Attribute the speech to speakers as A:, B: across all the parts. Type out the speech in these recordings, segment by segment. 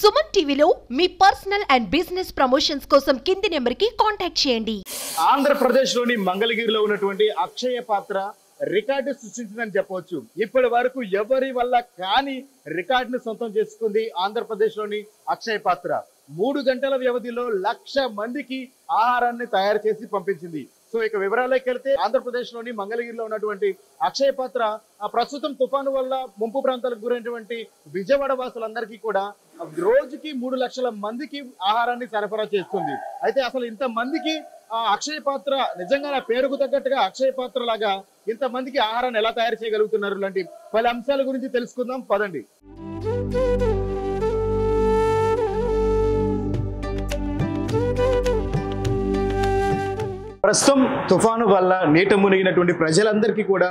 A: సుమన్ టీవీలో మీ personal and business promotions కోసం కింది నెంబర్కి కాంటాక్ట్ చేయండి.
B: ఆంధ్రప్రదేశ్లోని మంగళగిరిలో ఉన్నటువంటి అక్షయ పాత్ర రికార్డు సృష్టించిందని చెప్పవచ్చు. ఇప్పటి వరకు ఎవరి వల్ల కాని రికార్డును సొంతం చేసుకుంది ఆంధ్రప్రదేశ్లోని అక్షయ పాత్ర. 3 గంటల వ్యవధిలో 1,00,000 మందికి ఆహారాన్ని తయారు చేసి పంపించింది. సో ఇక వివరాల్లోకి వెళ్తే ఆంధ్రప్రదేశ్లోని మంగళగిరిలో ఉన్నటువంటి అక్షయ పాత్ర ప్రస్తుతం తుఫాను వల్ల ముంపు ప్రాంతాలకు గురైనటువంటి విజయవాడ వాసులందరికీ కూడా రోజుకి 3 లక్షల మందికి ఆహారాన్ని సరఫరా చేస్తుంది. అయితే అసలు ఇంత మందికి అక్షయ పాత్ర నిజంగా పేరుకు తగ్గట్టుగా అక్షయ పాత్ర లాగా ఇంతమందికి ఆహారాన్ని ఎలా తయారు చేయగలుగుతున్నారు లాంటి పలు అంశాల గురించి తెలుసుకుందాం పదండి. ప్రస్తుతం తుఫాను వల్ల నీట మునిగినటువంటి ప్రజలందరికీ కూడా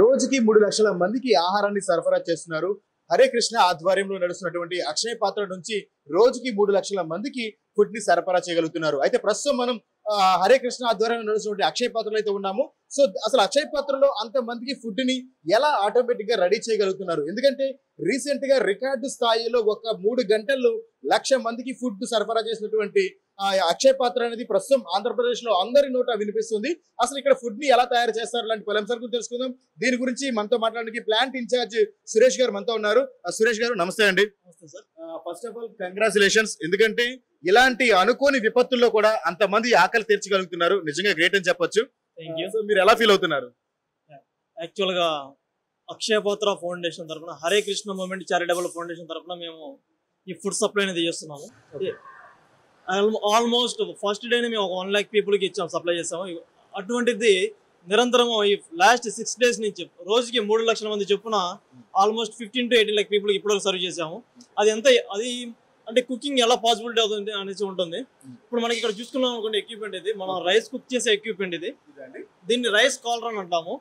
B: రోజుకి 3 లక్షల మందికి ఆహారాన్ని సరఫరా చేస్తున్నారు. హరే కృష్ణ ఆధ్వర్యంలో నడుస్తున్నటువంటి అక్షయ పాత్ర నుంచి రోజుకి 3 లక్షల మందికి ఫుడ్ ని సరఫరా చేయగలుగుతున్నారు. అయితే ప్రస్తుతం మనం హరే కృష్ణ ఆధ్వర్యంలో నడుస్తున్నటువంటి అక్షయ పాత్రలో అయితే ఉన్నాము. సో అసలు అక్షయ పాత్రలో అంత మందికి ఫుడ్ ని ఎలా ఆటోమేటిక్ గా రెడీ చేయగలుగుతున్నారు? ఎందుకంటే రీసెంట్ గా రికార్డు స్థాయిలో ఒక 3 గంటల్లో 1,00,000 మందికి ఫుడ్ సరఫరా చేసినటువంటి అక్షయ పాత్ర అనేది ప్రస్తుతం ఆంధ్రప్రదేశ్ లో అందరి నోట వినిపిస్తుంది. అసలు ఇక్కడ ఫుడ్ ని ఎలా తయారు చేస్తారు లాంటి పలు అంశాల గురించి తెలుసుకుందాం. దీని గురించి మనతో మాట్లాడడానికి ప్లాంట్ ఇన్ఛార్జ్ సురేష్ గారు మనతో ఉన్నారు. సురేష్ గారు నమస్తే అండి. First of all congratulations. ఎందుకంటే ఇలాంటి అనుకోని విపత్తుల్లో కూడా అంతమంది ఆకలి తీర్చగలుగుతున్నారు. నిజంగా గ్రేట్ అని చెప్పొచ్చు. మీరు ఎలా ఫీల్ అవుతున్నారు?
C: యాక్చువల్ గా అక్షయ పాత్ర ఫౌండేషన్ తరఫున Hare Krishna movement charitable foundation తరఫున మేము ఈ ఫుడ్ సప్లై అనేది చేస్తున్నాము. ఆల్మోస్ట్ ఫస్ట్ డేని మేము ఒక 1 lakh పీపుల్కి ఇచ్చాము, సప్లై చేసాము. అటువంటిది నిరంతరం ఈ లాస్ట్ 6 days నుంచి రోజుకి 3 లక్షల మంది చొప్పున ఆల్మోస్ట్ 15 to 18 lakh పీపుల్కి ఇప్పటివరకు సర్వ్ చేసాము. అది అంటే కుకింగ్ ఎలా పాసిబిలిటీ అవుతుంది అనేసి ఉంటుంది. ఇప్పుడు మనకి ఇక్కడ చూసుకున్నాం అనుకోండి, ఎక్విప్మెంట్ ఇది మనం రైస్ కుక్ చేసే ఎక్విప్మెంట్ ఇది. దీన్ని రైస్ కాలర్ అని అంటాము.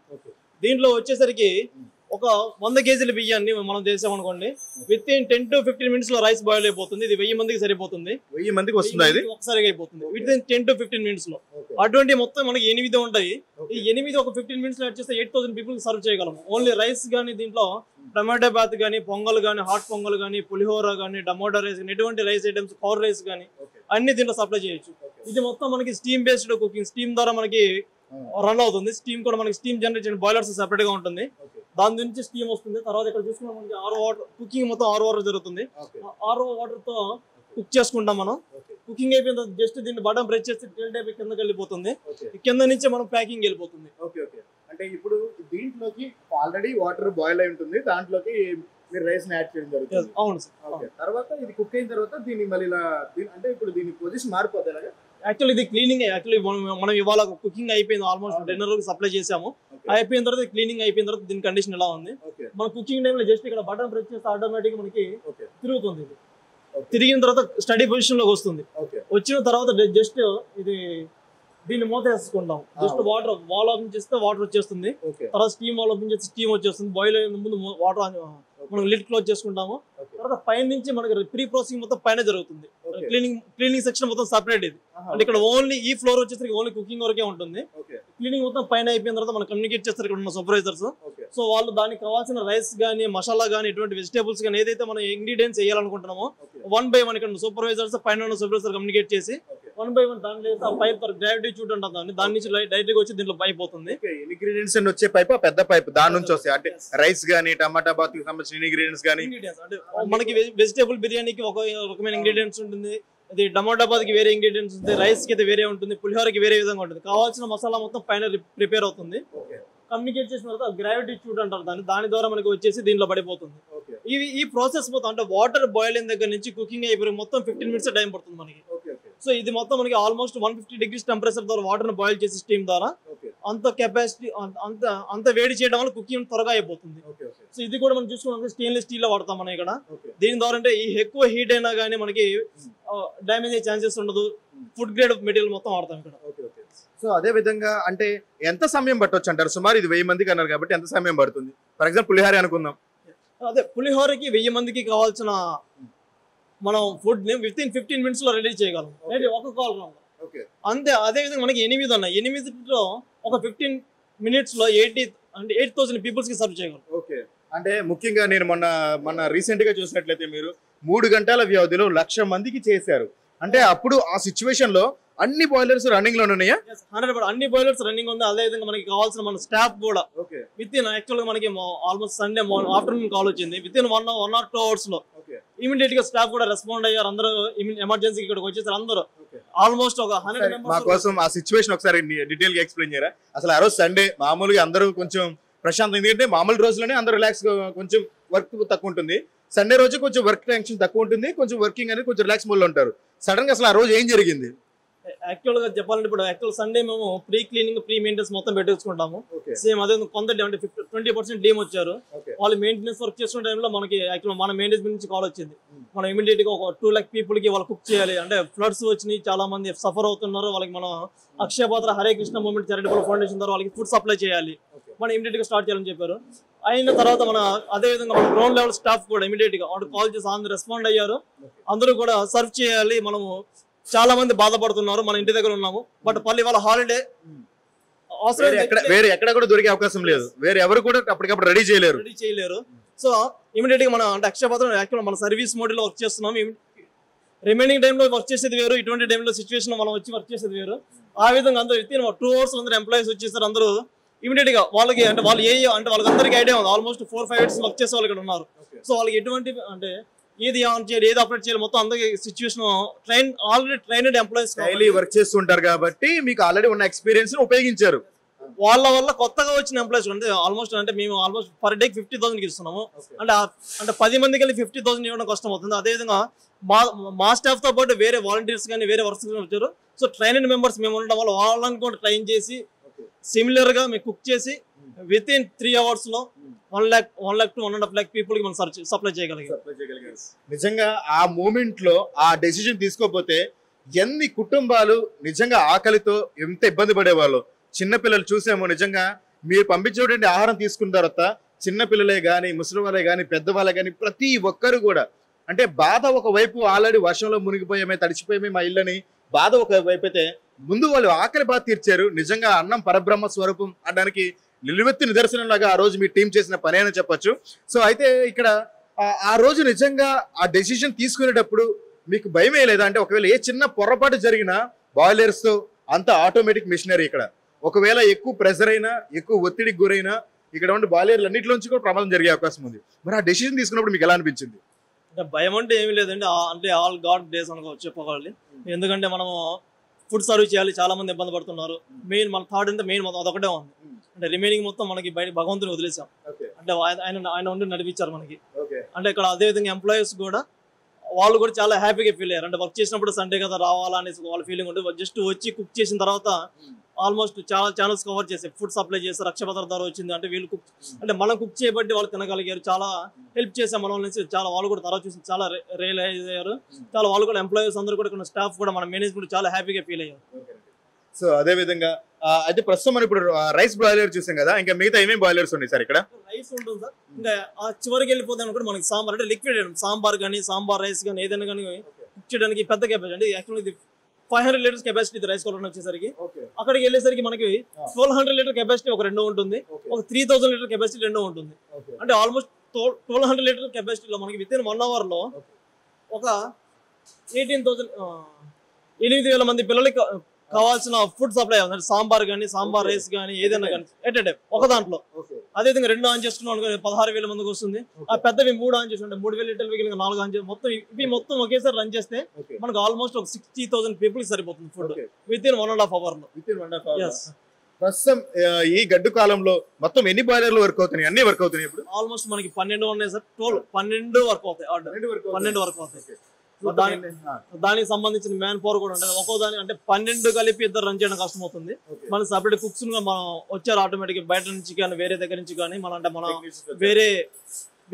C: దీంట్లో వచ్చేసరికి ఒక 100 kg బియ్యాన్ని మనం చేసామనుకోండి, విత్ ఇన్ 10 to 15 minutes లో రైస్ బాయిల్ అయిపోతుంది. ఇది 1000 మందికి సరిపోతుంది.
B: 1000 మందికి వస్తుంది, ఇది
C: ఒకసారిగా అయిపోతుంది విత్ ఇన్ 10 to 15 minutes లో. అటువంటి మొత్తం మనకి 8 ఉంటాయి. ఈ 8 ఒక 15 minutes లో యాడ్ చేస్తే 8,000 పీపుల్ సర్వ్ చేయగలము. ఓన్లీ రైస్ కానీ దీంట్లో టమాటో బాత్ కానీ, పొంగల్ కానీ, హాట్ పొంగల్ కానీ, పులిహోర కానీ, టమాటో రైస్ కానీ, ఎటువంటి రైస్ ఐటమ్స్, కౌర్ రైస్ కానీ అన్ని దీంట్లో సప్లై చేయొచ్చు. ఇది మొత్తం మనకి స్టీమ్ బేస్డ్ కుకింగ్, స్టీమ్ ద్వారా మనకి రన్ అవుతుంది. స్టీమ్ కూడా మనకి స్టీమ్ జనరేషన్ బాయిలర్స్ సెపరేట్ గా ఉంటుంది. దాని నుంచి స్టీమ్ వస్తుంది. తర్వాత ఇక్కడ చూసుకున్నాం మనకి RO వాటర్ కుకింగ్ మొత్తం RO వాటర్ జరుగుతుంది. RO వాటర్ తో కుక్ చేసుకుంటాం మనం. కుకింగ్ అయిపోయిన తర్వాత జస్ట్ దీన్ని బటన్ ప్రెస్ చేస్తే టెల్ టైప్ కిందకి వెళ్ళిపోతుంది. కింద నుంచి మనం ప్యాకింగ్ వెళ్ళిపోతుంది.
B: అంటే ఇప్పుడు దీంట్లోకి ఆల్రెడీ వాటర్ బాయిల్ అయి ఉంటుంది, దాంట్లోకి మీరు రైస్ యాడ్ చేయడం జరుగుతుంది.
C: అవును సార్.
B: తర్వాత ఇది కుక్ అయిన తర్వాత దీన్ని మళ్ళీ అంటే ఇప్పుడు దీని పొజిషన్ మారిపోతుంది.
C: యాక్చువల్లీ ఇది క్లీనింగ్. యాక్చువల్లీ మనం ఇవాళ కుకింగ్ అయిపోయింది, ఆల్మోస్ట్ డిన్నర్ సప్లై చేసాము. అయిపోయిన తర్వాత క్లీనింగ్ అయిపోయిన తర్వాత దీని కండిషన్ ఎలా ఉంది, మన కుకింగ్ టైంలో జస్ట్ ఇక్కడ బటన్ ప్రెస్ చేస్తే ఆటోమేటిక్ మనకి తిరుగుతుంది. ఇది తిరిగిన తర్వాత స్టడీ పొజిషన్ లోకి వస్తుంది. వచ్చిన తర్వాత జస్ట్ ఇది దీన్ని మూత వేసుకుంటాం. జస్ట్ వాటర్ వాల్ ఓపెన్ చేస్తే వాటర్ వచ్చేస్తుంది. తర్వాత స్టీమ్ వాల్ ఓపెన్ చేస్తే స్టీమ్ వచ్చేస్తుంది. బాయిల్ అయిన ముందు వాటర్ మనం లిడ్ క్లోజ్ చేసుకుంటాము. తర్వాత పైన నుంచి మనకి ప్రీ ప్రాసెసింగ్ మొత్తం పైన జరుగుతుంది. క్లీనింగ్ సెక్షన్ మొత్తం సపరేట్ ఇది. అంటే ఇక్కడ ఓన్లీ ఈ ఫ్లోర్ వచ్చేసరికి ఓన్లీ కుకింగ్ వరకే ఉంటుంది. క్లీనింగ్ మొత్తం పైన అయిపోయిన తర్వాత మనం కమ్యూనికేట్ చేస్తారు ఇక్కడ ఉన్న సూపర్వైజర్స్. సో వాళ్ళు దానికి కావాల్సిన రైస్ కానీ, మసాలా కానీ, ఎటువంటి వెజిటేబుల్స్ కానీ ఏదైతే మనం ఇంగ్రీడియంట్స్ వేయాలనుకుంటున్నామో 1 by 1 ఇక్కడ సూపర్వైజర్స్ పైన ఉన్న సూపర్వైజర్ కమ్యూనికేట్ చేసి 1 by 1 దాంట్లో ఆ పైప్ గ్రావిటీ చూట్ ఉంటుంది, దాని నుంచి డైరెక్ట్ గా వచ్చి దీంట్లో పైప్ అవుతుంది.
B: ఇంగ్రీడియంట్స్ వచ్చే పైప్ పెద్ద పైప్ దాని నుంచి వస్తాయి. అంటే రైస్ గానీ, టమాటా బాత్ కి సంబంధించిన ఇంగ్రీడియంట్స్ గానీ,
C: అంటే మనకి వెజిటేబుల్ బిర్యానీకి ఒక రకమైన ఇంగ్రీడియంట్స్ ఉంటుంది, అది టమాటా బాత్ కి వేరే ఇంగ్రీడియంట్స్ ఉంటుంది, రైస్ కి అయితే వేరే ఉంటుంది, పులిహోరకి వేరే విధంగా ఉంటుంది. కావాల్సిన మసాలా మొత్తం పైన ప్రిపేర్ అవుతుంది. కమ్యూనికేట్ చేసిన తర్వాత గ్రావిటీ చూట్ అంటారు దాని ద్వారా మనకి వచ్చేసి దీంట్లో పడిపోతుంది. ఈ ప్రాసెస్ మొత్తం అంటే వాటర్ బాయిల్ అయిన దగ్గర నుంచి కుకింగ్ అయిపోయి మొత్తం 15 minutes టైం పడుతుంది మనకి. సో ఇది మొత్తం మనకి ఆల్మోస్ట్ 150 degrees టెంపరేచర్ ద్వారా వాటర్ ని బాయిల్ చేసి స్టీమ్ ద్వారా అంత కెపాసిటీ అంత వేడి చేయడం వల్ల కుకింగ్ త్వరగా అయిపోతుంది. సో ఇది కూడా మనం చూసుకున్నాం స్టెయిన్లెస్ స్టీల్ లో వాడతాం మనం ఇక్కడ. దీని ద్వారా అంటే ఈ ఎక్కువ హీట్ అయినా కానీ మనకి డ్యామేజ్ అయ్యే ఛాన్సెస్ ఉండదు. ఫుడ్ గ్రేడ్ మెటీరియల్ మొత్తం వాడతాం ఇక్కడ.
B: సో అదే విధంగా అంటే ఎంత సమయం పట్టొచ్చు అంటారు? సుమారు ఇది 1000 మందికి అన్నారు కాబట్టి ఎంత సమయం పడుతుంది? ఫర్ ఎగ్జాంపుల్ పులిహోర అనుకుందాం.
C: అదే పులిహోరకి 1000 మందికి కావాల్సిన మనం ఫుడ్ ని విత్ ఇన్ 15 minutes లో రెడీ చేయగలం. ఒక కాల్ అంతే. అదే విధంగా మనకి 8 ఉన్నాయి. 8లో ఒక 15 minutes లో 8,000 పీపుల్స్ కి సర్వ్ చేయగలం.
B: అంటే ముఖ్యంగా నేను మొన్న రీసెంట్ గా చూసినట్లయితే మీరు 3 గంటల వ్యవధిలో 1,00,000 మందికి చేశారు. అంటే అప్పుడు ఆ సిచ్యువేషన్ లో అన్ని బాయిలర్స్ రన్నింగ్ లో ఉన్నాయా?
C: 100% అన్ని బాయిలర్స్ రన్నింగ్ ఉంది. అదే విధంగా మనకి కావాల్సిన మన స్టాఫ్ కూడా విత్ ఇన్ యాక్చువల్ గా మనకి ఆల్మోస్ట్ సండే ఆఫ్టర్నూన్ కాల్ వచ్చింది. విత్ ఇన్ 1 or 2 hours లో ఇమీడియట్ గా స్టాఫ్ కూడా రెస్పాండ్ అయ్యారు. అందరూ ఎమర్జెన్సీ ఇక్కడికి వచ్చేసారు. అందరూ ఆల్మోస్ట్ ఒక 100 మెంబర్స్.
B: మా కోసం ఆ సిచ్యువేషన్ ఒకసారి డీటెయిల్ గా ఎక్స్ప్లెయిన్ చేయరా? అసలు ఆ రోజు సండే మామూలుగా అందరూ కొంచెం ప్రశాంతం, ఎందుకంటే మామూలు రోజులోనే అందరూ రిలాక్స్, కొంచెం వర్క్ తక్కువ ఉంటుంది. సండే రోజు కొంచెం వర్క్ టెన్షన్ తక్కువ ఉంటుంది, కొంచెం వర్కింగ్ అనేది కొంచెం రిలాక్స్ మోడ్ లో ఉంటారు. సడన్ గా అసలు ఆ రోజు ఏం జరిగింది?
C: యాక్చువల్ గా చెప్పాలంటే ఇప్పుడు యాక్చువల్ సండే మేము ప్రీ క్లీనింగ్ ప్రీ మెయింటెనెన్స్ మొత్తం పెట్టేసుకుంటాము. సేమ్ అదే కొంత అంటే 20% టీమ్ వచ్చారు. వాళ్ళు మెయింటెనెన్స్ వర్క్ చేసుకునే టైంలో మనకి యాక్చువల్ మన మెయింటెనెన్స్ నుంచి కాల్ వచ్చింది. మనం ఇమీడియట్ గా ఒక 2 lakh పీపుల్ కి వాళ్ళు కుక్ చేయాలి. అంటే ఫ్లడ్స్ వచ్చినాయి, చాలా మంది సఫర్ అవుతున్నారు. వాళ్ళకి మనం అక్షయ పాత్ర Hare Krishna movement charitable foundation ద్వారా వాళ్ళకి ఫుడ్ సప్లై చేయాలి. మనం ఇమీడియట్ గా స్టార్ట్ చేయాలని చెప్పారు. అయిన తర్వాత మన అదే విధంగా మన గ్రౌండ్ లెవెల్ స్టాఫ్ కూడా ఇమీడియట్ గా వాళ్ళు కాల్ చేసి అందరూ రెస్పాండ్ అయ్యారు. అందరూ కూడా సర్వ్ చేయాలి. మనము చాలా మంది బాధపడుతున్నారు. మన ఇంటి దగ్గర ఉన్నాము, బట్ పల్లి వాళ్ళ హాలిడే
B: వేరే ఎక్కడ కూడా దొరికే అవకాశం లేదు. వేరే ఎవరు కూడా అప్పటికప్పుడు రెడీ చేయలేరు.
C: సో ఇమీడియట్ గా మన అంటే అక్షయ పాత్ర యాక్చువల్ మన సర్వీస్ మోడల్ లో వర్క్ చేస్తున్నాం. రిమైనింగ్ టైంలో వర్క్ చేసేది వేరు, ఇటువంటి టైంలో సిచ్యువేషన్ మనం వచ్చి వర్క్ చేసేది వేరు. ఆ విధంగా అందరూ విత్ ఇన్ 2 hours అందరూ ఎంప్లాయీస్ వచ్చేసారు. అందరూ ఇమీడియట్ గా వాళ్ళకి అంటే వాళ్ళు అంటే వాళ్ళందరికీ ఐడియా ఉంది. ఆల్మోస్ట్ 4-5 hours వర్క్ చేసే వాళ్ళు ఇక్కడ ఉన్నారు. సో వాళ్ళకి ఎటువంటి అంటే ఏది ఆన్ చేయాలి, ఏది ఆపరేట్ చేయాలి, మొత్తం అందరికి situation already trained employees
B: work చేస్తుంటారు కాబట్టి మీకు ఆల్రెడీ ఉన్న ఎక్స్పీరియన్స్ ఉపయోగించారు.
C: వాళ్ళ వల్ల కొత్తగా వచ్చిన ఎంప్లాయీస్ అంటే ఆల్మోస్ట్ అంటే మేము ఆల్మోస్ట్ పర్ డే 50,000 ఇస్తున్నాము. అంటే 10 మందికి వెళ్ళి 50,000 ఇవ్వడం కష్టం అవుతుంది. అదేవిధంగా మా స్టాఫ్ తో పాటు వేరే వాలంటీర్స్ కానీ వేరే వర్క్స్ వచ్చారు. సో ట్రైన్డ్ మెంబర్స్ మేము ఉండడం వల్ల వాళ్ళని కూడా ట్రైన్ చేసి సిమిలర్ గా మేము కుక్ చేసి విత్ ఇన్ 3 hours లో 1 lakh to 1.5 lakh పీపుల్ కి మనం సప్లై చేయగలిగాం.
B: నిజంగా ఆ మూమెంట్ లో ఆ డెసిషన్ తీసుకోకపోతే ఎన్ని కుటుంబాలు నిజంగా ఆకలితో ఎంత ఇబ్బంది పడేవాళ్ళు. చిన్నపిల్లలు చూసాము. నిజంగా మీరు పంపించేటువంటి ఆహారం తీసుకున్న తర్వాత చిన్నపిల్లలే గాని, ముసలి వాళ్ళే గాని, పెద్దవాళ్ళే గాని ప్రతి ఒక్కరు కూడా అంటే బాధ ఒకవైపు, ఆల్రెడీ వర్షంలో మునిగిపోయామే, తడిచిపోయామే మా ఇళ్ళని బాధ ఒకవైపు అయితే, ముందు వాళ్ళు ఆకలి బాధ తీర్చారు. నిజంగా అన్నం పరబ్రహ్మ స్వరూపం అనడానికి నిలువెత్తి నిదర్శనం లాగా ఆ రోజు మీ టీం చేసిన పని అని చెప్పొచ్చు. సో అయితే ఇక్కడ ఆ రోజు నిజంగా ఆ డెసిషన్ తీసుకునేటప్పుడు మీకు భయమే లేదా? అంటే ఒకవేళ ఏ చిన్న పొరపాటు జరిగినా బాయిలర్స్ తో అంత ఆటోమేటిక్ మిషనరీ, ఇక్కడ ఒకవేళ ఎక్కువ ప్రెషర్ అయినా, ఎక్కువ ఒత్తిడికి గురైనా ఇక్కడ ఉండే బాయిలర్లు అన్నింటిలోంచి కూడా ప్రమాదం జరిగే అవకాశం ఉంది. మరి ఆ డెసిషన్ తీసుకున్నప్పుడు మీకు ఎలా అనిపించింది?
C: అంటే భయం అంటే ఏమీ లేదండి. అంటే ఆల్ గాడ్ డేస్ అనుకో చెప్పుకోవాలి. ఎందుకంటే మనము ఫుడ్ సర్వ్ చేయాలి, చాలా మంది ఇబ్బంది పడుతున్నారు. మెయిన్ మన థాట్ అంటే మెయిన్ మొత్తం అదొకటే ఉంది. అంటే రిమైనింగ్ మొత్తం మనకి బయట భగవంతుని వదిలేసాం. అంటే ఆయన ఉండి నడిపించారు మనకి. అంటే ఇక్కడ అదే విధంగా ఎంప్లాయీస్ కూడా వాళ్ళు కూడా చాలా హ్యాపీగా ఫీల్ అయ్యారు. అంటే వర్క్ చేసినప్పుడు సండే కదా రావాలా అనేసి వాళ్ళ ఫీలింగ్ ఉంటుంది. జస్ట్ వచ్చి కుక్ చేసిన తర్వాత ఆల్మోస్ట్ చాలా ఛానల్స్ కవర్ చేసి ఫుడ్ సప్లై చేస్తారు. రక్షపత్ర ద్వారా వచ్చింది అంటే వీళ్ళు కుక్ అంటే మనం కుక్ చేయబట్టి వాళ్ళు తినగలిగారు. చాలా హెల్ప్ చేసాం మన నుంచి. చాలా వాళ్ళు కూడా తర్వాత చూసి చాలా రియలైజ్ అయ్యారు. చాలా వాళ్ళు కూడా ఎంప్లాయీస్ అందరూ కూడా ఇక్కడ స్టాఫ్ కూడా మన మేనేజ్మెంట్ చాలా హ్యాపీగా ఫీల్ అయ్యారు.
B: సో అదే విధంగా అయితే ప్రస్తుతం మనం ఇప్పుడు రైస్ బాయిలర్ చూసాం కదా, ఇంకా మిగతా ఏమేమి బాయిలర్స్ ఉన్నాయి సార్? ఇక్కడ
C: రైస్ ఉంటుంది సార్. ఇంకా ఆ చివరికి వెళ్ళిపోతాం కూడా మనకి సాంబార్ అంటే లిక్విడ్ సాంబార్ కానీ, సాంబార్ రైస్ కానీ ఏదైనా కానీ కుక్ చేయడానికి పెద్ద కెపాసిటీ. అంటే యాక్చువల్లీ ఇది 500 liters కెపాసిటీ రైస్ కొలర్ వచ్చేసరికి అక్కడికి వెళ్ళేసరికి మనకి 1200 liter కెపాసిటీ ఒక 2 ఉంటుంది, ఒక 3000 liter కెపాసిటీ 2 ఉంటుంది. అంటే ఆల్మోస్ట్ 1200 liter కెపాసిటీలో మనకి విత్ ఇన్ 1 hour లో ఒక 8,000 మంది పిల్లలకి కావాల్సిన ఫుడ్ సప్లై అవుతుంది. సాంబార్ కానీ, సాంబార్ రైస్ కానీ ఏదైనా కానీ ఎట్ టైం ఒక దాంట్లో. అదేవిధంగా 2 ఆన్ చేసుకున్నాం 16,000 మందికి వస్తుంది. ఆ పెద్దవి 3 ఆన్ చేసి 3,000 లీటర్లు 4 ఆన్ చేసి మొత్తం ఇవి మొత్తం ఒకేసారి రన్ చేస్తే మనకు ఆల్మోస్ట్ ఒక 60,000 పీపుల్ సరిపోతుంది ఫుడ్ విత్ ఇన్ 1.5 hour లో.
B: ప్రస్తుతం ఈ గడ్డు కాలంలో మొత్తం ఎన్ని బాయిలర్లు వర్క్ అవుతున్నాయి? అన్ని వర్క్ అవుతున్నాయి ఇప్పుడు?
C: ఆల్మోస్ట్ మనకి 12 ఉన్నాయి సార్. 12 వర్క్ అవుతాయి. 12 వర్క్ అవుతాయి. దానికి సంబంధించిన మ్యాన్ పవర్ కూడా ఉంటుంది. ఒక్కో దాని అంటే 12 కలిపి ఇద్దరు రన్ చేయడం కష్టం అవుతుంది. మన సపరేట్ కుక్స్ మనం వచ్చారు ఆటోమేటిక్ బయట నుంచి కానీ, వేరే దగ్గర నుంచి కానీ, మన అంటే మన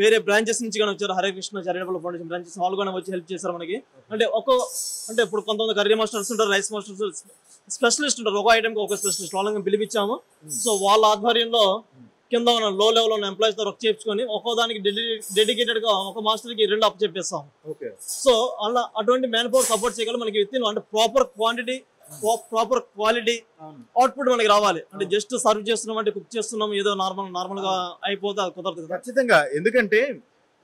C: వేరే బ్రాంచెస్ నుంచి కానీ వచ్చారు. Hare Krishna charitable foundation branches వాళ్ళు కూడా వచ్చి హెల్ప్ చేస్తారు మనకి. అంటే అంటే ఇప్పుడు కొంతమంది కర్రీ మాస్టర్స్ ఉంటారు, రైస్ మాస్టర్స్, స్పెషలిస్ట్ ఉంటారు. ఒక ఐటమ్కి ఒక స్పెషలిస్ట్ వాళ్ళని పిలిపించాము. సో వాళ్ళ ఆధ్వర్యంలో కింద ఉన్న లో లెవెల్ ఉన్న ఎంప్లాయీస్ తో వర్క్ చేయించుకొని ఒక్కో దానికి డెడికేటెడ్ గా ఒక మాస్టర్ కి 2 అప్ చెప్పేస్తాం. సో అలా అటువంటి మ్యాన్ పవర్ సపోర్ట్ చేయగల మనకి విత్ ఇన్ అంటే proper quantity proper quality output మనకి రావాలి. అంటే జస్ట్ సర్వ్ చేస్తున్నాం అంటే కుక్ చేస్తున్నాం ఏదో నార్మల్ గా అయిపోతే అది కుదరదు కదా.
B: ఖచ్చితంగా. ఎందుకంటే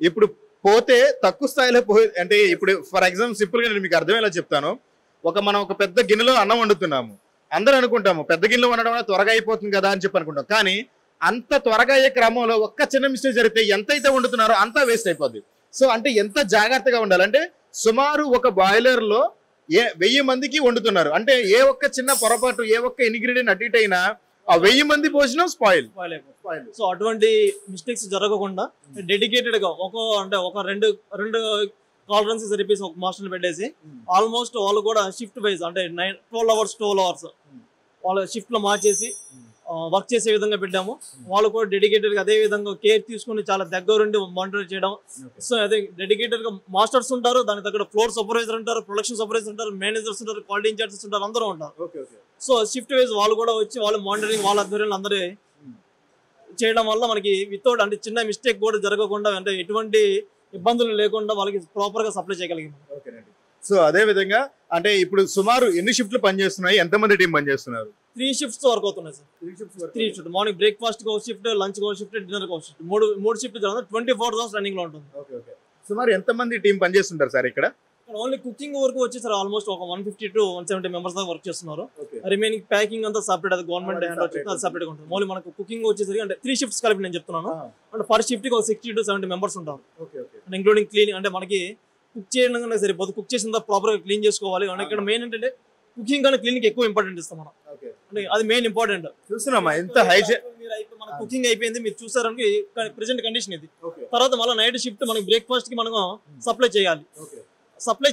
B: ఇప్పుడు పోతే తక్కువ స్థాయిలో అంటే ఇప్పుడు ఫర్ ఎగ్జాంపుల్ సింపుల్ గా నేను మీకు అర్థమయ్యేలా చెప్తాను. మనం ఒక పెద్ద గిన్నెలో అన్నం వండుతున్నాము, అందరూ అనుకుంటాము పెద్ద గిన్నెలో వండడం వల్ల త్వరగా అయిపోతుంది కదా అని చెప్పి అనుకుంటాం. కానీ అంత త్వరగా అయ్యే క్రమంలో ఒక్క చిన్న మిస్టేక్ జరిగితే ఎంతైతే వండుతున్నారో అంతా వేస్ట్ అయిపోద్ది. సో అంటే ఎంత జాగ్రత్తగా ఉండాలంటే సుమారు ఒక బాయిలర్ లో 1000 మందికి వండుతున్నారు అంటే ఏ ఒక్క చిన్న పొరపాటు ఏ ఒక్క ఇంగ్రీడియంట్ అటు ఇటు అయినా ఆ 1000 మంది భోజనం స్పాయిల్.
C: సో అటువంటి మిస్టేక్స్ జరగకుండా డెడికేటెడ్ గా ఒక రెండు కాలరెన్సీస్ రిపీస్ ఒక మాస్టర్ పెట్టేసి ఆల్మోస్ట్ వాళ్ళు కూడా షిఫ్ట్ వైజ్ అంటే 12 అవర్స్ వాళ్ళ షిఫ్ట్ లో మార్చేసి వర్క్ చేసే విధంగా పెట్టాము. వాళ్ళు కూడా డెడికేటెడ్ గా అదే విధంగా కేర్ తీసుకుని చాలా దగ్గరుండి మానిటర్ చేయడం. సో అదే డెడికేటెడ్ గా మాస్టర్స్ ఉంటారు, దాని దగ్గర ఫ్లోర్ సూపర్వైజర్ ఉంటారు, ప్రొడక్షన్ సూపర్వైజర్ ఉంటారు, మేనేజర్స్ ఉంటారు, క్వాలిటీ ఇన్ఛార్జెస్ ఉంటారు, అందరూ ఉంటారు. సో షిఫ్ట్ వైజ్ వాళ్ళు కూడా వచ్చి వాళ్ళు మానిటరింగ్ వాళ్ళ ఆధ్వర్యంలో అందరూ చేయడం వల్ల మనకి వితౌట్ అంటే చిన్న మిస్టేక్ కూడా జరగకుండా అంటే ఎటువంటి ఇబ్బందులు లేకుండా వాళ్ళకి ప్రాపర్ గా సప్లై చేయగలిగాం.
B: సో అదే విధంగా అంటే ఇప్పుడు సుమారు ఎన్ని షిఫ్ట్లు పనిచేస్తున్నాయి, ఎంతమంది టీం పనిచేస్తున్నారు?
C: 3 షిఫ్ట్స్ వర్క్ అవుతున్నాయి సార్. 3 షిఫ్ట్ మార్నింగ్ బ్రేక్ఫాస్ట్ కి ఒక షిఫ్ట్, లంచ్ కి ఒక షిఫ్ట్, డిన్నర్ కి ఒక షిఫ్ట్, మూడు షిఫ్ట్ 24 అవర్స్ రన్నింగ్ లో ఉంటుంది.
B: సుమారు ఎంతమంది టీం పనిచేస్తుంటారు సార్ ఇక్కడ?
C: ఓన్లీ కుకింగ్ వరకు వచ్చేసారు ఆల్మోస్ట్ ఒక 150 to 170 మెంబర్స్ దాకా వర్క్ చేస్తున్నారు. రిమైనింగ్ ప్యాకింగ్ అంతా సపరేట్, అది గవర్నమెంట్ హ్యాండ్ వచ్చి అది సపరేట్ గా ఉంటుంది. ఓన్లీ మనకు కుకింగ్ వచ్చేసరికి అంటే 3 షిఫ్ట్స్ కలిపి నేను చెప్తున్నాను. అంటే పర్ షిఫ్ట్ కి ఒక 60 to 70 మెంబర్స్ ఉంటారు. ఇంక్లూడింగ్ క్లీనింగ్ అంటే మనకి కుక్ చేయడం సరిపోదు, కుక్ చేసిన ప్రాపర్ గా క్లీన్ చేసుకోవాలి. ఇక్కడ మెయిన్ ఏంటంటే కుకింగ్ కానీ క్లీనింగ్ ఎక్కువ ఇంపార్టెంట్ ఇస్తాం మనం. అంటే అది మెయిన్ ఇంపార్టెంట్.
B: చూస్తున్నామా ఎంత హైజీన్
C: మన కుకింగ్ అయిపోయింది మీరు చూసారంటే ప్రెసెంట్ కండిషన్ ఇది. తర్వాత మళ్ళీ నైట్ షిఫ్ట్ మనకి బ్రేక్ఫాస్ట్ కి మనం సప్లై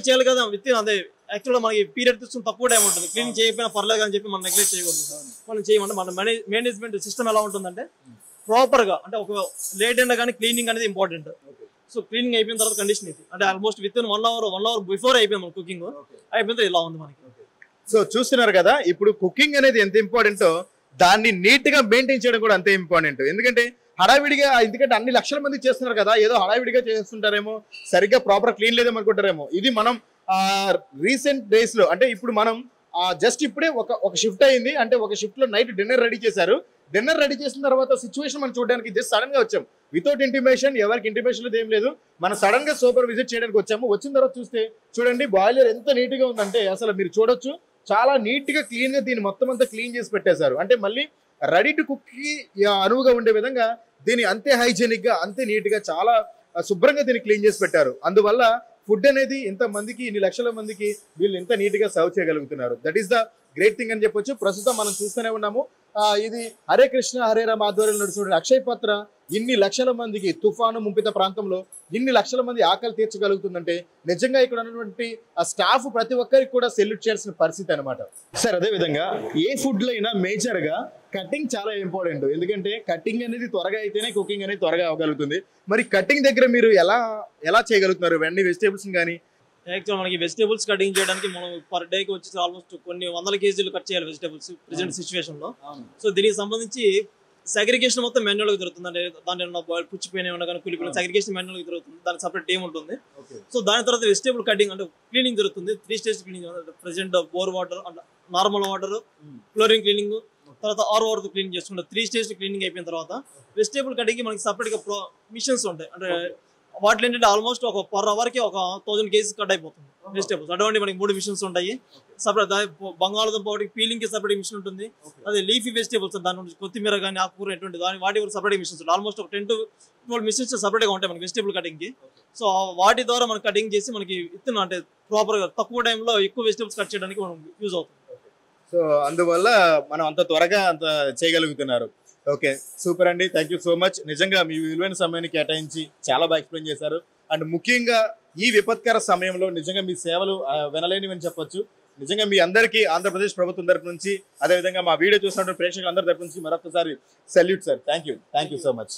C: చేయాలి కదా విత్ అదే యాక్చువల్గా మనకి పీరియడ్ తీసుకుని తక్కువ టైం ఉంటుంది. క్లీనింగ్ చేయకపోయినా పర్లేదు అని చెప్పి మనం నెగ్లెక్ట్ చేయకూడదు. మనం చేయమంటే మన మేనేజ్మెంట్ సిస్టమ్ ఎలా ఉంటుందంటే ప్రాపర్ గా అంటే ఒక లేట్ అయినా కానీ క్లీనింగ్ అనేది ఇంపార్టెంట్. సో క్లీనింగ్ అయిపోయిన తర్వాత కండిషన్ ఇది అంటే almost with in 1 hour before అయిపోయింది మన కుకింగ్ అయిపోయింది ఇలా ఉంది మనకి.
B: సో చూస్తున్నారు కదా ఇప్పుడు కుకింగ్ అనేది ఎంత ఇంపార్టెంటో దాన్ని నీట్ గా మెయింటైన్ చేయడం కూడా అంతే ఇంపార్టెంట్. ఎందుకంటే హడావిడిగా ఎందుకంటే అన్ని లక్షల మంది చేస్తున్నారు కదా, ఏదో హడావిడిగా చేస్తుంటారేమో, సరిగ్గా ప్రాపర్ క్లీన్ లేదేమో అనుకుంటారేమో. ఇది మనం రీసెంట్ డేస్ లో అంటే ఇప్పుడు మనం జస్ట్ ఇప్పుడే ఒక షిఫ్ట్ అయింది అంటే ఒక షిఫ్ట్ లో నైట్ డిన్నర్ రెడీ చేశారు. డిన్నర్ రెడీ చేసిన తర్వాత సిచ్యువేషన్ మనం చూడడానికి జస్ట్ సడన్ గా వచ్చాం, వితౌట్ ఇంటిమేషన్, ఎవరికి ఇంటిమేషన్ లేదు ఏం లేదు. మనం సడన్ గా సూపర్ విజిట్ చేయడానికి వచ్చాము. వచ్చిన తర్వాత చూస్తే చూడండి బాయిలర్ ఎంత నీట్ గా ఉందంటే అసలు మీరు చూడొచ్చు, చాలా నీట్ గా క్లీన్ గా దీన్ని మొత్తం అంతా క్లీన్ చేసి పెట్టేశారు. అంటే మళ్ళీ రెడీ టు కుక్ కి అనువుగా ఉండే విధంగా దీన్ని అంతే హైజీనిక్ గా అంతే నీట్ గా చాలా శుభ్రంగా దీన్ని క్లీన్ చేసి పెట్టారు. అందువల్ల ఫుడ్ అనేది ఇంత మందికి ఇన్ని లక్షల మందికి వీళ్ళు ఇంత నీట్ గా సర్వ్ చేయగలుగుతున్నారు. That is the great thing అని చెప్పొచ్చు. ప్రస్తుతం మనం చూస్తూనే ఉన్నాము, ఇది హరే కృష్ణ హరే రామ ఆధ్వర్యంలో నడుస్తున్న అక్షయ పాత్ర ఇన్ని లక్షల మందికి తుఫాను ముంపిత ప్రాంతంలో ఇన్ని లక్షల మంది ఆకలి తీర్చగలుగుతుందంటే నిజంగా ఇక్కడ ఉన్నటువంటి ఆ స్టాఫ్ ప్రతి ఒక్కరికి కూడా సెల్యూట్ చేయాల్సిన పరిస్థితి అనమాట. సార్ అదే విధంగా ఏ ఫుడ్ లో అయినా మేజర్ గా కటింగ్ చాలా ఇంపార్టెంట్. ఎందుకంటే కటింగ్ అనేది త్వరగా అయితేనే కుకింగ్ అనేది త్వరగా అవ్వగలుగుతుంది. మరి కటింగ్ దగ్గర మీరు ఎలా చేయగలుగుతున్నారు అన్ని వెజిటేబుల్స్ కానీ?
C: యాక్చువల్ మనకి వెజిటేబుల్స్ కటింగ్ చేయడానికి మనం పర్ డేకి వచ్చేసి ఆల్మోస్ట్ కొన్ని 100 kgs కట్ చేయాలి వెజిటేబుల్స్ ప్రెసెంట్ సిచ్యువేషన్ లో. సో దీనికి సంబంధించి సెగ్రిగేషన్ మొత్తం మాన్యువల్ గా జరుగుతుంది. అంటే దాంట్లో పుచ్చిపోయిన ఉన్నా కానీ కులిపోయిన సెగ్రిగేషన్ మాన్యువల్ గా జరుగుతుంది. దానికి సపరేట్ టీమ్ ఉంటుంది. సో దాని తర్వాత వెజిటేబుల్ కటింగ్ అంటే క్లీనింగ్ జరుగుతుంది. 3 stage cleaning, present bore water, normal water, flooring cleaning, తర్వాత వాటర్ క్లీనింగ్ చేసుకుంటాం. 3 స్టేజ్ క్లీనింగ్ అయిపోయిన తర్వాత వెజిటేబుల్ కటింగ్ మనకి సపరేట్ గా మిషన్స్ ఉంటాయి. అంటే వాటిలో ఏంటంటే ఆల్మోస్ట్ ఒక పర్ అవర్ కి ఒక 1000 kgs కట్ అయిపోతుంది వెజిటేబుల్స్. అటువంటి మనకి 3 మిషన్స్ ఉంటాయి. సపరేట్ బంగాళదుంప వాటికి పీలింగ్ కి సపరేట్ మిషన్ ఉంటుంది. అదే లీఫీ వెజిటేబుల్స్ దాని నుంచి కొత్తిమీర కానీ ఆకుకూర ఎటువంటి వాటి సపరేట్ మిషన్స్ ఉంటాయి. ఆల్మోస్ట్ ఒక 10 to 12 మిషన్స్ సపరేట్ గా ఉంటాయి మనకి వెజిటేబుల్ కటింగ్ కి. సో వాటి ద్వారా మనం కటింగ్ చేసి మనకి విత్తనం అంటే ప్రాపర్ గా తక్కువ టైంలో ఎక్కువ వెజిటేబుల్స్ కట్ చేయడానికి మనం యూజ్ అవుతుంది.
B: సో అందువల్ల మనం అంత త్వరగా అంత చేయగలుగుతున్నారు. ఓకే, సూపర్ అండి, థ్యాంక్ యూ సో మచ్. నిజంగా మీ విలువైన సమయాన్ని కేటాయించి చాలా బాగా ఎక్స్ప్లెయిన్ చేశారు. అండ్ ముఖ్యంగా ఈ విపత్కర సమయంలో నిజంగా మీ సేవలు వినలేనివని చెప్పొచ్చు. నిజంగా మీ అందరికీ ఆంధ్రప్రదేశ్ ప్రభుత్వం తరపు నుంచి, అదేవిధంగా మా వీడియో చూసినటువంటి ప్రేక్షకులందరి తరపు నుంచి మరొకసారి salute sir. Thank you so much.